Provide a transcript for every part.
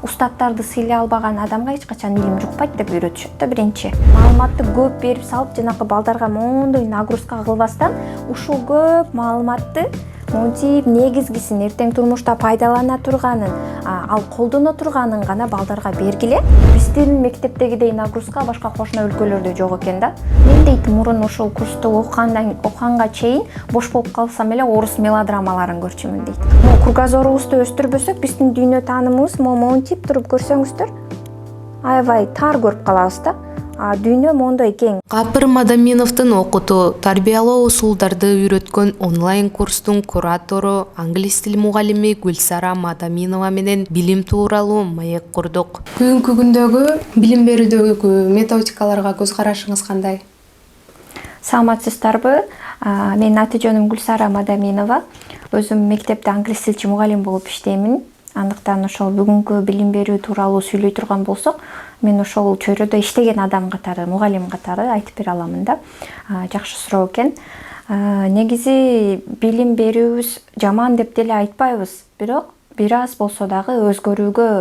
устаттарды сыйлай албаган адамга эч качан илим жукпайт деп үйрөтүшөт да. Биринчи маалыматты көп берип салып, жанакы балдарга моундай нагрузка кылбастан ушул көп маалыматты монтип негизгисин эртең турмушта пайдалана турганын, ал колдоно турганын гана балдарга бергиле. Биздин мектептегидей нагрузка башка кошуна өлкөлөрдө жок экен да. Мен дейт мурун ошол курсту окуганга чейин бош болуп калсам эле орус мелодрамаларын көрчүмүн дейт. Кругозорубузду өстүрбөсөк, биздин дүйнө таанымыбыз монтип туруп көрсөңүздөр, аябай тар көрүп калабыз да. Дүйнө моундай кең. Капыр Мадаминовдун окутуу, тарбиялоо усулдарды үйрөткөн онлайн курстун куратору, англис тил мугалими Гүлсара Мадаминова менен билим тууралуу маек курдук. Бүгүнкү күндөгү билим берүүдөгү методикаларга көз карашыңыз кандай? Саламатсыздарбы? Менин аты-жөнүм Гүлсара Мадаминова. Өзүм мектепте англис тилчи мугалим болуп иштеймин. Андыктан ошол бүгүнкү билим берүү тууралуу сүйлөй турган болсок, мен ошол чөйрөдө иштеген адам катары, мугалим катары айтып бере аламын да. Жакшы суроо экен. Негизи билим берүүбүз жаман деп деле айтпайбыз, бирок бир аз болсо дагы өзгөрүүгө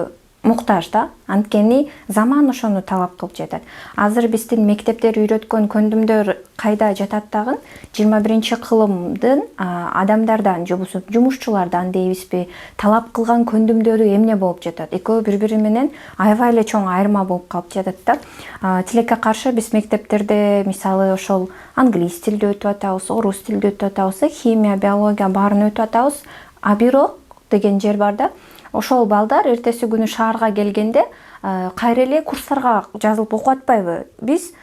муктаж да. Анткени заман ошону талап кылып жатат. Азыр биздин мектептер үйрөткөн көндүмдөр кайда жатат дагы? 21-кылымдын адамдардан, жумушчулардан дейбизби, талап кылган көндүмдөрү эмне болуп жатат? Экөө бири-бири менен аябай эле чоң айырма болуп калып жатат да. Тилекке каршы биз мектептерде мисалы ошол англис тилди өтүп атабыз, орус тилди өтүп атабыз, химия, биология баарын өтүп атабыз. А бирок деген жер бар да. Ошол балдар эртеси күнү шаарга келгенде кайра эле курстарга жазылып окуп атпайбы? Биз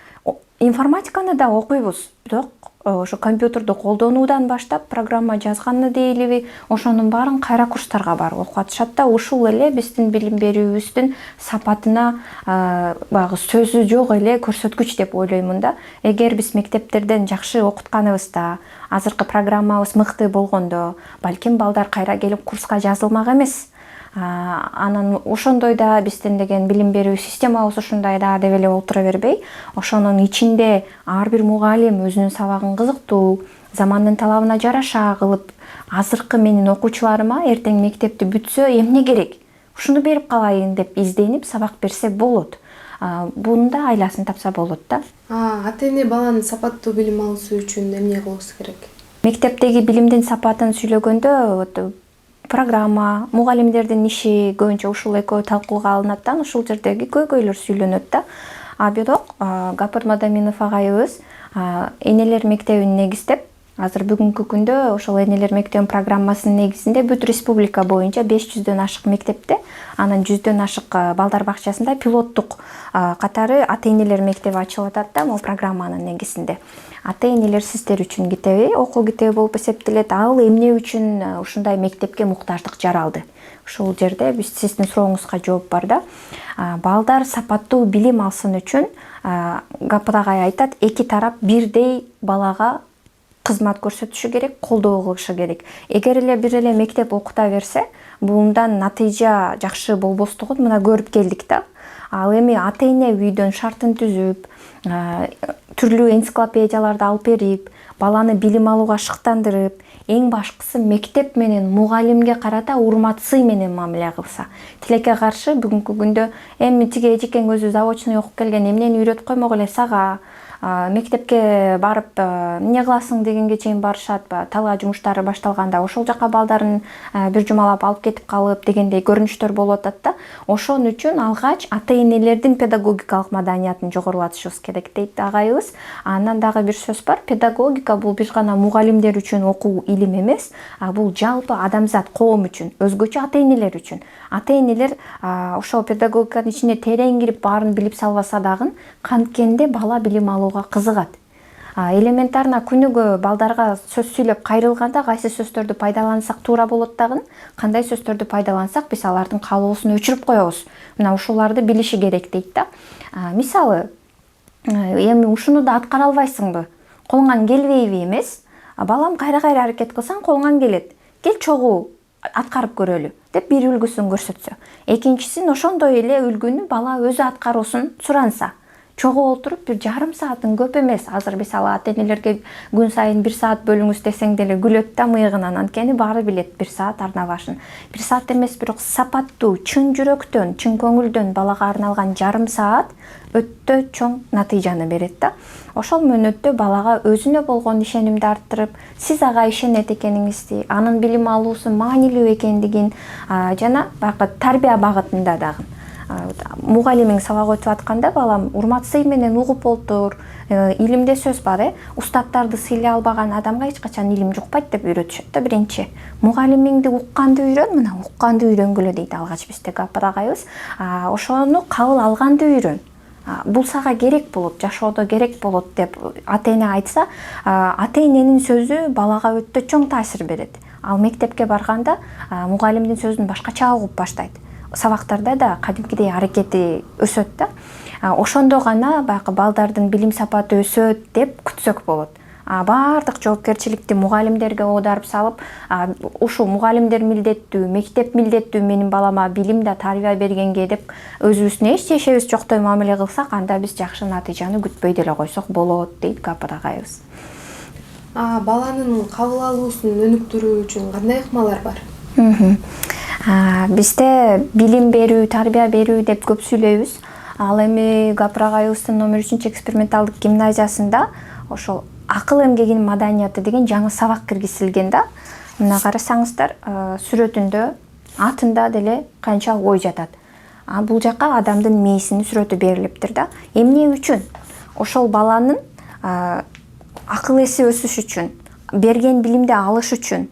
информатиканы да окуйбуз, бирок ошо компьютерди колдонуудан баштап программа жазганды дейлиби, ошонун баарын кайра курстарга барып окуп атышат да. Ушул эле биздин билим берүүбүздүн сапатына баягы сөзү жок эле көрсөткүч деп ойлоймун да. Эгер биз мектептерден жакшы окутканыбызда, азыркы программабыз мыкты болгондо, балким балдар кайра келип курска жазылмак эмес. Анан ошондой да биздин деген билим берүү системабыз ушундай да деп эле олтура бербей, ошонун ичинде ар бир мугалим өзүнүн сабагын кызыктуу, замандын талабына жараша кылып, азыркы менин окуучуларыма эртең мектепти бүтсө эмне керек? Ушуну берип калайын деп изденип сабак берсе болот. Буну да айласын тапса болот да. Ата-эне баланын сапаттуу билим алуусу үчүн эмне кылыш керек? Мектептеги билимдин сапатын сүйлөгөндө программа, мугалимдердин иши көбүнчө ушул экөө талкууга алынат да, ушул жердеги көйгөйлөр сүйлөнөт да. Бирок Гапыр Мадаминов агайыбыз энелер мектебин негиздеп, азыр бүгүнкү күндө ошол энелер мектебинин программасынын негизинде бүт республика боюнча 500дөн ашык мектепте, анан 100дөн ашык балдар бакчасында пилоттук катары ата-энелер мектеби ачылып атат да, могу программанын негизинде. Ата-энелер сиздер үчүн китеби, окуу китеби болуп эсептелет. Ал эмне үчүн ушундай мектепке муктаждык жаралды? Ушул жерде биз сиздин сурооңузга жооп бар да. Балдар сапаттуу билим алсын үчүн Гапыр агай айтат, эки тарап бирдей балага кызмат көрсөтүшү керек, колдоо кылышы керек. Эгер эле бир эле мектеп окута берсе, бундан натыйжа жакшы болбостугун мына көрүп келдик да. Ал эми ата-эне үйдөн шартын түзүп, түрлүү энциклопедияларды алып берип, баланы билим алууга шыктандырып, эң башкысы мектеп менен мугалимге карата урмат сый менен мамиле кылса. Тилекке каршы бүгүнкү күндө эми тиги эжекең өзү заочный окуп келген, эмнени үйрөтүп коймок эле сага, мектепке барып эмне кыласың дегенге чейин барышат, талаа жумуштары башталганда ошол жака балдарын бир жумалап алып кетип калып дегендей көрүнүштөр болуп атат да. Ошон үчүн алгач ата-энелердин педагогикалык маданиятын жогорулатышыбыз керек дейт агайыбыз. Андан дагы бир сөз бар, педагогика бул бир гана мугалимдер үчүн окуу илим эмес, бул жалпы адамзат, коом үчүн, өзгөчө ата-энелер үчүн. Ата-энелер ошол педагогиканын ичине терең кирип баарын билип салбаса дагы, канткенде бала билим алууга кызыгат. Элементарно күнүгө балдарга сөз сүйлөп кайрылганда кайсы сөздөрдү пайдалансак туура болот дагы, кандай сөздөрдү пайдалансак биз алардын каалоосун өчүрүп коебуз. Мына ушуларды билиши керек дейт да. Мисалы, эми ушуну да аткара албайсыңбы? Колуңан келбейби эмес? Балам кайра-кайра аракет кылсаң колуңан келет. Кел чогуу аткарып көрөлү деп бир үлгүсүн көрсөтсө. Экинчисин ошондой эле үлгүнү бала өзү аткаруусун суранса. чогуу отуруп бир жарым саатын көп эмес. Азыр мисалы ата энелерге күн сайын 1 саат бөлүңүз десең деле күлөт да мыйыгынан. Анткени баары билет 1 саат арна башын. 1 саат эмес, бирок сапаттуу, чын жүрөктөн, чын көңүлдөн балага арналган жарым саат өтө чоң натыйжаны берет да. Ошол мөөнөттө балага өзүнө болгон ишенимди арттырып, сиз ага ишенет экениңизди, анын билим алуусу маанилүү экендигин жана баягы тарбия багытында дагы. Мугалимиң сабак өтүп атканда балам урмат сый менен угуп олтур. Илимде сөз бар, устаттарды сыйлай албаган адамга эч качан илим жукпайт деп үйрөтүшөт да биринчи. Мугалимиңди укканды үйрөн, мына укканды үйрөнгүлө дейт алгач бизде Гапар агайыбыз. Ошону кабыл алганды үйрөн. Бул сага керек болот, жашоодо керек болот деп ата эне айтса, ата эненин сөзү балага өтө чоң таасир берет. Ал мектепке барганда мугалимдин сөзүн башкача угуп баштайт. Сабактарда да кадимкидей аракети өсөт да. Ошондо гана баягы балдардын билим сапаты өсөт деп күтсөк болот. Баардык жоопкерчиликти мугалимдерге оодарып салып, ушул мугалимдер милдеттүү, мектеп милдеттүү менин балама билим да тарбия бергенге деп өзүбүздүн эч чечебиз жоктой мамиле кылсак, анда биз жакшы натыйжаны күтпөй деле койсок болот дейт Гапар агайыбыз. Баланын кабыл алуусун өнүктүрүү үчүн кандай ыкмалар бар? Бизде билим берүү, тарбия берүү деп көп сүйлөйбүз. Ал эми Гапар агайыбыздын номер 3 эксперименталдык гимназиясында ошол акыл эмгегинин маданияты деген жаңы сабак киргизилген да. Мына карасаңыздар, сүрөтүндө, атында деле канча ой жатат. Бул жака адамдын мээсинин сүрөтү берилиптир да. Эмне үчүн? Ошол баланын акыл эси өсүш үчүн, берген билимди алыш үчүн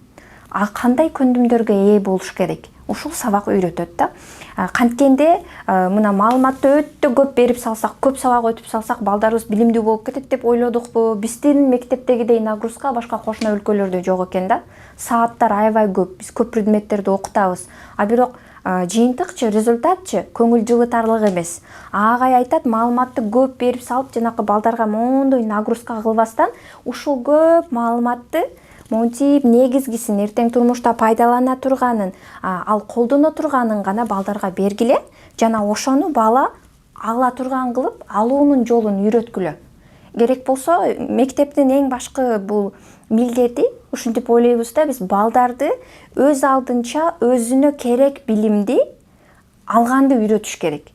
кандай көндүмдөргө ээ болуш керек? Ушул сабак үйрөтөт да. Канткенде мына маалыматты өтө көп берип салсак, көп сабак өтүп салсак, балдарыбыз билимдүү болуп кетет деп ойлодукпу? Биздин мектептегидей нагрузка башка кошуна өлкөлөрдө жок экен да. Сааттар аябай көп, биз көп предметтерди окутабыз. Бирок жыйынтыкчы, результатчы көңүл жылытарлык эмес. Агай айтат, маалыматты көп берип салып, жанакы балдарга мондой нагрузка кылбастан, ушул көп маалыматты монтип негизгисин эртең турмушта пайдалана турганын, ал колдоно турганын гана балдарга бергиле, жана ошону бала ала турган кылып, алуунун жолун үйрөткүлө. Керек болсо, мектептин эң башкы бул милдети, ушинтип ойлойбуз да, биз балдарды өз алдынча өзүнө керек билимди алганды үйрөтүш керек.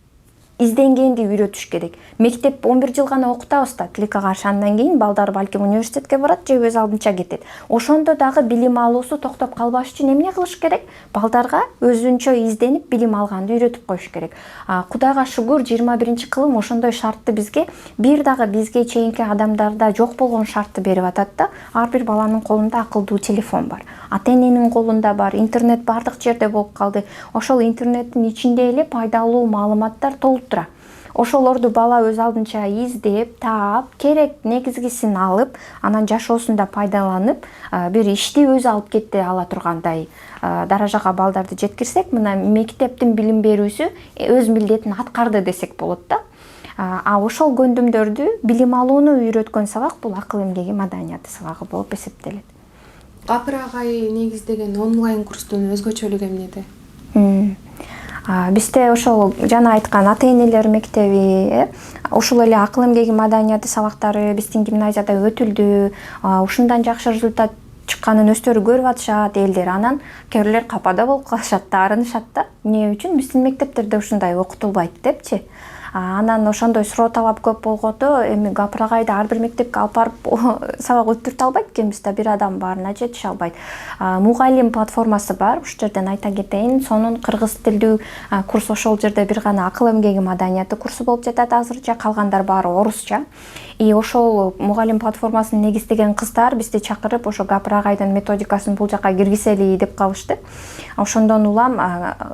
Изденгенди үйрөтүш керек. Мектеп 11 жыл гана окутабыз да, тилекке каршы андан кийин балдар балким университетке барат же өз алдынча кетет. Ошондо дагы билим алуусу токтоп калбаш үчүн эмне кылыш керек? Балдарга өзүнчө изденип билим алганды үйрөтүп коюш керек. Кудайга шүгүр 21-кылым ошондой шартты бизге, бир дагы бизге чейинки адамдарда жок болгон шартты берип атат да. Ар бир баланын колунда акылдуу телефон бар. Ата эненин колунда бар, интернет бардык жерде болуп калды. Ошол интернеттин ичинде эле пайдалуу маалыматтар толуп тура. Ошолорду бала өз алдынча издеп, таап, керек негизгисин алып, анан жашоосунда пайдаланып, бир ишти өзү алып кете ала тургандай даражага балдарды жеткирсек, мына мектептин билим берүүсү өз милдетин аткарды десек болот да. Ошол көндүмдөрдү, билим алууну үйрөткөн сабак бул акыл эмгеги маданияты сабагы болуп эсептелет. Гапар агай негиздеген онлайн курстун өзгөчөлүгү эмнеде? Бизде ошол жана айткан ата энелер мектеби, ушул эле акыл эмгеги маданияты сабактары биздин гимназияда өтүлдү. Ушундан жакшы результат чыкканын өздөрү көрүп атышат элдер. Анан кээ бирлер капада болуп калышат да, арынышат да. Эмне үчүн биздин мектептерде ушундай окутулбайт депчи. Анан ошондой суроо талап көп болгондо, эми Гапар агайды ар бир мектепке алып барып сабак өттүртө албайт экенбиз да, бир адам баарына жетише албайт. Мугалим платформасы бар, ушул жерден айта кетейин. Сонун кыргыз тилдүү курс, ошол жерде бир гана акыл эмгеги маданияты курсу болуп жатат азырча, калгандар баары орусча. Ошол мугалим платформасын негиздеген кыздар бизди чакырып, ошо Гапар агайдын методикасын бул жака киргизели деп калышты. Ошондон улам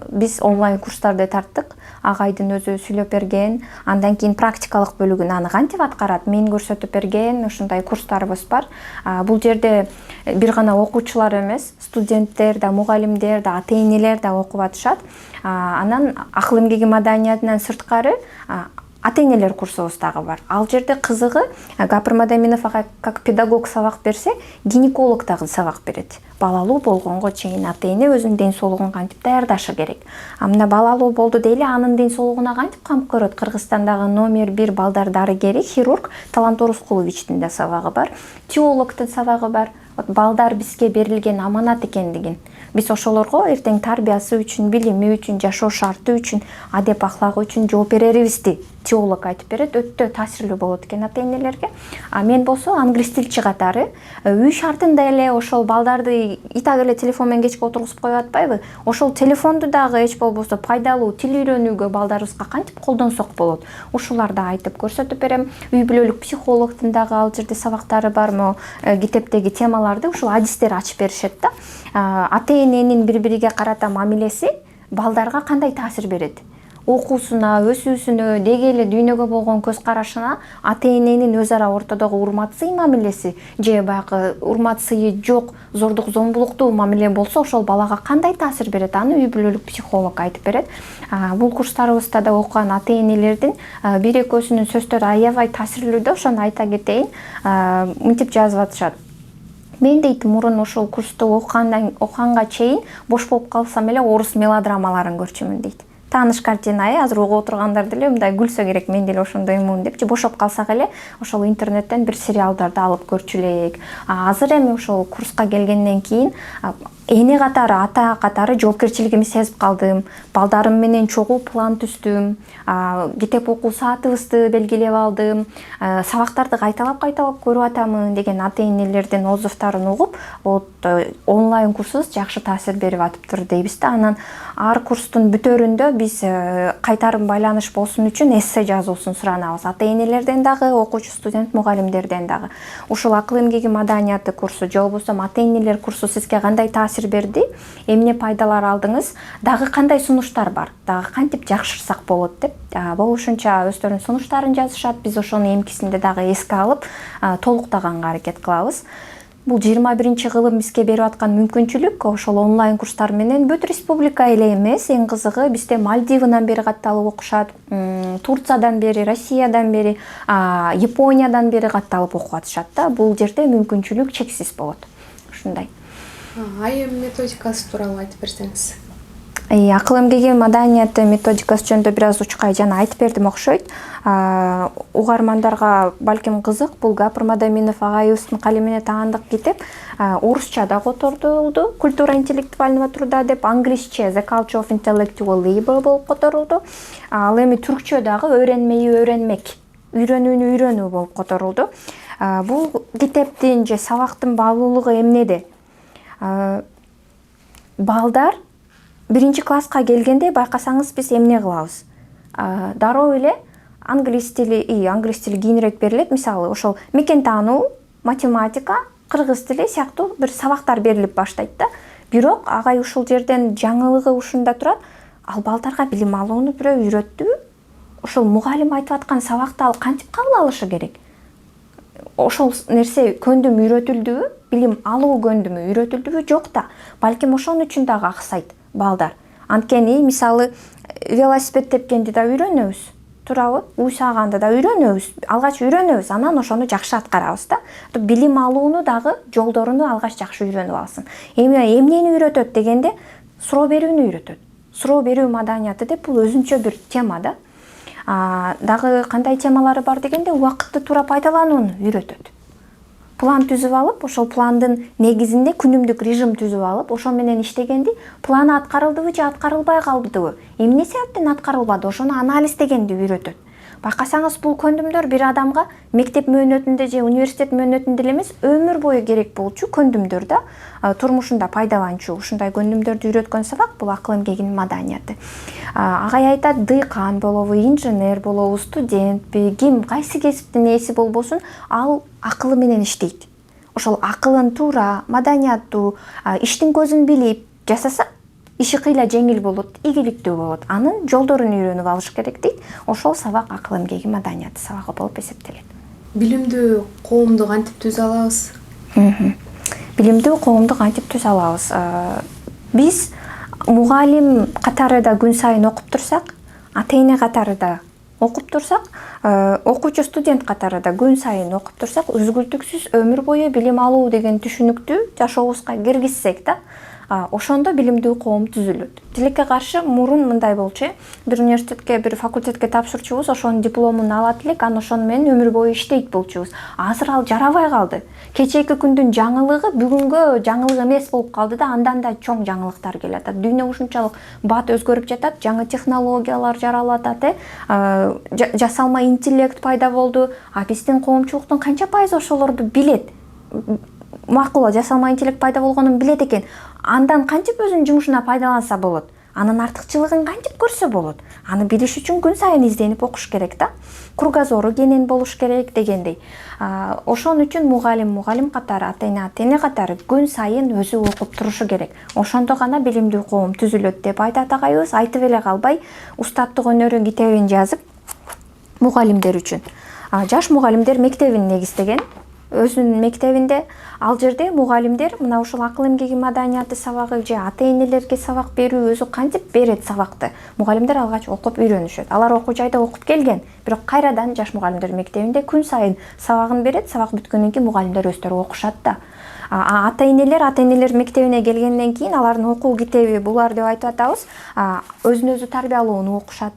биз онлайн курстарды тарттык. Агайдын өзү сүйлөп берген, андан кийин практикалык бөлүгүн аны кантип аткарат мен көрсөтүп берген ушундай курстарыбыз бар. Бул жерде бир гана окуучулар эмес, студенттер да, мугалимдер да, ата энелер да окуп атышат. Анан акыл эмгеги маданиятынан сырткары ата-энелер курсубуз дагы бар. Ал жерде кызыгы Гапыр Мадаминов ага как педагог сабак берсе, гинеколог дагы сабак берет. Балалуу болгонго чейин ата-эне өзүнүн ден соолугун кантип даярдашы керек. Мына балалуу болду дейли, анын ден соолугуна кантип кам көрөт? Кыргызстандагы номер 1 балдар дарыгери, хирург Талант Орускуловичтин да сабагы бар, теологдун сабагы бар. Балдар бизге берилген аманат экендигин, биз ошолорго эртең тарбиясы үчүн, билими үчүн, жашоо шарты үчүн, адеп ахлагы үчүн жооп берерибизди теолог айтып берет. Өтө таасирлүү болот экен ата-энелерге. Мен болсо англис тилчи катары үй шартында эле ошол балдарды итак эле телефон менен кечке отургузуп коюп атпайбы? Ошол телефонду дагы эч болбосо пайдалуу тил үйрөнүүгө балдарыбызга кантип колдонсок болот? Ушуларды айтып көрсөтүп берем. Үй бүлөлүк психологдун дагы ал жерде сабактары бар, могу китептеги темаларды ушул адистер ачып беришет да. Ата-эненин бири-бириге карата мамилеси балдарга кандай таасир берет? Окуусуна, өсүүсүнө, деги эле дүйнөгө болгон көз карашына ата-эненин өз ара ортодогу урмат-сый мамилеси же баягы урмат-сыйы жок, зордук зомбулуктуу мамиле болсо ошол балага кандай таасир берет? Аны үй бүлөлүк психолог айтып берет. Бул курстарыбызда да окуган ата-энелердин бир экөөсүнүн сөздөрү аябай таасирлүү да, ошону айта кетейин. Мынтип жазып атышат. Мен дейт мурун ошол курсту окуганга чейин бош болуп калсам эле орус мелодрамаларын көрчүмүн дейт. Тааныш картина, азыр угуп отургандар деле мындай күлсө керек, мен деле ошондоймун депчи, бошоп калсак эле ошол интернеттен бир сериалдарды алып көрчү элек. Азыр эми ошол курска келгенден кийин эне катары, ата катары жоопкерчилигимди сезип калдым. Балдарым менен чогуу план түздүм. Китеп окуу саатыбызды белгилеп алдым. Сабактарды кайталап көрүп атамын деген ата-энелердин отзывдарын угуп, онлайн курсубуз жакшы таасир берип атыптыр дейбиз да. Анан ар курстун бүтөрүндө биз кайтарым байланыш болсун үчүн эссе жазуусун суранабыз. Ата-энелерден дагы, окуучу студент мугалимдерден дагы. Ушул акыл эмгеги маданияты курсу же болбосо ата-энелер курсу сизге кандай таасир берди, эмне пайдалар алдыңыз, дагы кандай сунуштар бар, дагы кантип жакшырсак болот деп болушунча өздөрүнүн сунуштарын жазышат. Биз ошону эмкисинде дагы эске алып толуктаганга аракет кылабыз. Бул 21 кылым бизге берип аткан мүмкүнчүлүк. Ошол онлайн курстар менен бүт республика эле эмес, эң кызыгы бизде Мальдивынан бери катталып окушат, Турциядан бери, Россиядан бери, Япониядан бери катталып окуп атышат да. Бул жерде мүмкүнчүлүк чексиз болот. Ушундай. Айым методикасы тууралуу айтып берсеңиз. Акыл эмгеги маданияты методикасы жөнүндө бир аз учкай жана айтып бердим окшойт. Угармандарга балким кызык, бул Гапыр Мадаминов агайыбыздын калемине таандык китеп. Орусча да которулду, культура интеллектуального труда деп, англисче The Culture of Intellectual Labor болуп которулду. Ал эми түркчө дагы Öğrenmeyi öğrenmek, үйрөнүүнү үйрөнүү болуп которулду. Бул китептин же сабактын баалуулугу эмнеде? Балдар биринчи класска келгенде байкасаңыз биз эмне кылабыз? Дароо эле англис тили кийинирээк берилет. Мисалы, ошол мекен таануу, математика, кыргыз тили сыяктуу бир сабактар берилип баштайт да. Бирок агай ушул жерден жаңылыгы ушунда турат. Ал балдарга билим алууну бирөө үйрөттүбү? Ошол мугалим айтып аткан сабакты ал кантип кабыл алышы керек? Ошол нерсе көндүмү үйрөтүлдүбү? Билим алуу көндүмү үйрөтүлдүбү? Жок да. Балким ошон үчүн дагы аксайт балдар. Анткени мисалы велосипед тепкенди да үйрөнөбүз, туурабы? Уй сааганды да үйрөнөбүз. Алгач үйрөнөбүз, анан ошону жакшы аткарабыз да. Билим алууну дагы жолдоруну алгач жакшы үйрөнүп алсын. Эмнени үйрөтөт дегенде, суроо берүүнү үйрөтөт. Суроо берүү маданияты деп бул өзүнчө бир тема да. Дагы кандай темалары бар дегенде, убакытты туура пайдаланууну үйрөтөт. План түзүп алып, ошол пландын негизинде күнүмдүк режим түзүп алып, ошо менен иштегенди, планы аткарылдыбы же аткарылбай калдыбы, эмне себептен аткарылбады, ошону анализдегенди үйрөтөт. Байкасаңыз, бул көндүмдөр бир адамга мектеп мөөнөтүндө же университет мөөнөтүндө эле эмес, өмүр бою керек болчу көндүмдөр да, турмушунда пайдаланчу. Ушундай көндүмдөрдү үйрөткөн сабак бул акыл эмгегинин маданияты. Агай айтат, дыйкан болобу, инженер болобу, студентпи, ким кайсы кесиптин ээси болбосун, ал акылы менен иштейт. Ошол акылын туура, маданияттуу, иштин көзүн билип жасаса, иши кыйла жеңил болот, ийгиликтүү болот. Анын жолдорун үйрөнүп алыш керек дейт. Ошол сабак акыл эмгеги маданияты сабагы болуп эсептелет. Билимдүү коомду кантип түзө алабыз? Билимдүү коомду кантип түзө алабыз? Биз мугалим катары да күн сайын окуп турсак, ата-эне катары да окуп турсак, окуучу студент катары да күн сайын окуп турсак, үзгүлтүксүз өмүр бою билим алуу деген түшүнүктү жашообузга киргизсек да, ошондо билимдүү коом түзүлөт. Тилекке каршы мурун мындай болчу. Бир университетке, бир факультетке тапшырчубуз, ошонун дипломун алат элек, анан ошону менен өмүр бою иштейт болчубуз. Азыр ал жарабай калды. Кечээки күндүн жаңылыгы бүгүнгө жаңылык эмес болуп калды да, андан да чоң жаңылыктар келип атат. Дүйнө ушунчалык бат өзгөрүп жатат, жаңы технологиялар жаралып атат, жасалма интеллект пайда болду. Биздин коомчулуктун канча пайызы ошолорду билет? Макул, жасалма интеллект пайда болгонун билет экен. Андан кантип өзүнүн жумушуна пайдаланса болот? Анын артыкчылыгын кантип көрсө болот? Аны билиш үчүн күн сайын изденип окуш керек да. Кругозору кенен болуш керек дегендей. Ошон үчүн мугалим катары, ата-эне катары күн сайын өзү окуп турушу керек. Ошондо гана билимдүү коом түзүлөт деп айтат агайыбыз. Айтып эле калбай, устаттык өнөрү китебин жазып, мугалимдер үчүн. Жаш мугалимдер мектебин негиздеген. Өзүнүн мектебинде, ал жерде мугалимдер мына ушул акыл эмгеги маданияты сабагы же ата-энелерге сабак берүү өзү кантип берет сабакты. Мугалимдер алгач окуп үйрөнүшөт. Алар окуу жайда окуп келген, бирок кайрадан жаш мугалимдер мектебинде күн сайын сабагын берет. Сабак бүткөндөн кийин мугалимдер өздөрү окушат да. Ата-энелер мектебине келгенден кийин алардын окуу китеби булар деп айтып атабыз. Өзүн өзү тарбиялоону окушат.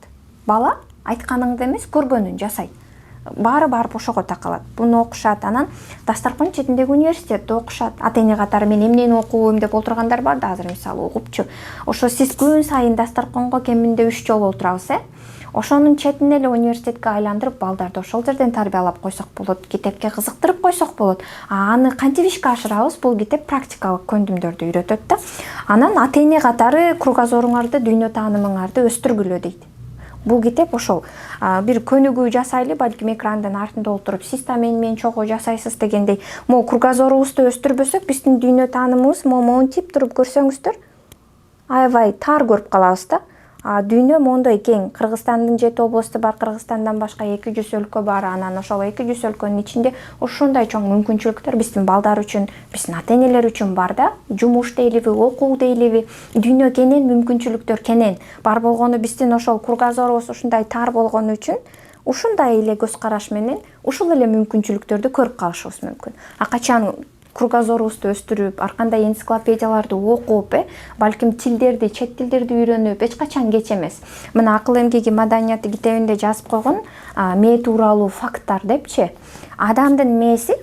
Бала айтканыңды эмес, көргөнүн жасайт. Баары барып ошого такалат. Буну окушат. Анан дастаркон четиндеги университетте окушат. Ата-эне катары мен эмнени окуйм деп отургандар бар да, азыр мисалы угупчу. Ошо сиз күн сайын дастарконго кеминде 3 жолу отурабыз, ошонун четине эле университетке айландырып, балдарды ошол жерден тарбиялап койсок болот, китепке кызыктырып койсок болот. Аны кантип ишке ашырабыз? Бул китеп практикалык көндүмдөрдү үйрөтөт да. Анан ата-эне катары кругозоруңарды, дүйнө таанымыңарды өстүргүлө дейт. Бул китеп ошол бир көнүгүү жасайлы, балким экрандын артында отуруп, сиз да менен чогуу жасайсыз дегендей. Могу кругозорубузду өстүрбөсөк, биздин дүйнө таанымыбыз монтип туруп көрсөңүздөр, аябай тар көрүп калабыз да. Дүйнө мондой кең. Кыргызстандын 7 областу бар, Кыргызстандан башка 200 өлкө бар. Анан ошол 200 өлкөнүн ичинде ошондой чоң мүмкүнчүлүктөр биздин балдар үчүн, биздин ата-энелер үчүн бар да. Жумуш дейливи, окуу дейливи, дүйнө кенен, мүмкүнчүлүктөр кенен. Бар болгону биздин ошол кругозорубуз ушундай тар болгону үчүн ушундай эле көз караш менен ушул эле мүмкүнчүлүктөрдү көрүп калышыбыз мүмкүн. Качан кругозорубузду өстүрүп, ар кандай энциклопедияларды окуп, балким тилдерди, чет тилдерди үйрөнүп, эч качан кеч эмес. Мына акыл эмгеги маданияты китебинде жазып койгон мээ тууралуу факттар депчи. Адамдын мээси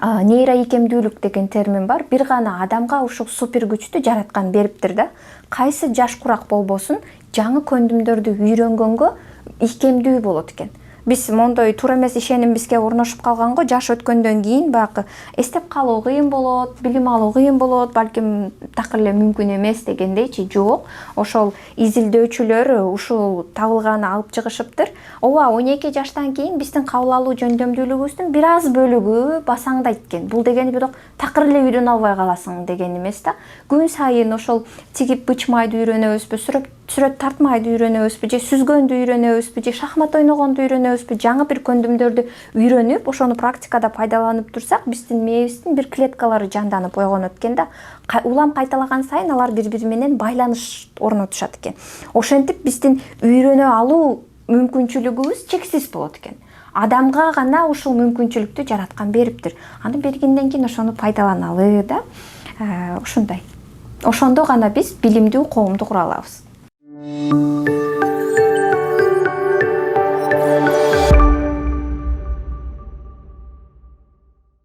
нейроикемдүүлүк деген термин бар. Бир гана адамга ушул супер күчтү жараткан бериптир да. Кайсы жаш курак болбосун, жаңы көндүмдөрдү үйрөнгөнгө ийкемдүү болот экен. Биз мондой туура эмес ишеним бизге орношуп калганго, жаш өткөндөн кийин багы эстеп калуу кыйын болот, билим алуу кыйын болот, балким такыр эле мүмкүн эмес дегендейчи. Жок, ошол изилдөөчүлөр ушул табылганы алып чыгышыптыр. Ооба, 12 жаштан кийин биздин кабыл алуу жөндөмдүүлүгүбүздүн бир аз бөлүгү басаңдайт экен. Бул дегени бирок такыр эле үйрөнө албай каласың деген эмес да. Күн сайын ошол тигип бычмайды үйрөнөбүзбү, сүрөт тартмайды үйрөнөбүзбү, же сүзгөндү үйрөнөбүзбү, же шахмат ойногонду үйрөнөбүзбү, жаңы бир көндүмдөрдү үйрөнүп, ошону практикада пайдаланып турсак, биздин мээбиздин бир клеткалары жанданып ойгонот экен да. Улам кайталаган сайын алар бири-бири менен байланыш орнотушат экен. Ошентип биздин үйрөнө алуу мүмкүнчүлүгүбүз чексиз болот экен. Адамга гана ушул мүмкүнчүлүктү жараткан бериптир. Аны бергенден кийин ошону пайдаланалы да. Ушундай. Ошондо гана биз билимдүү коомду кура алабыз.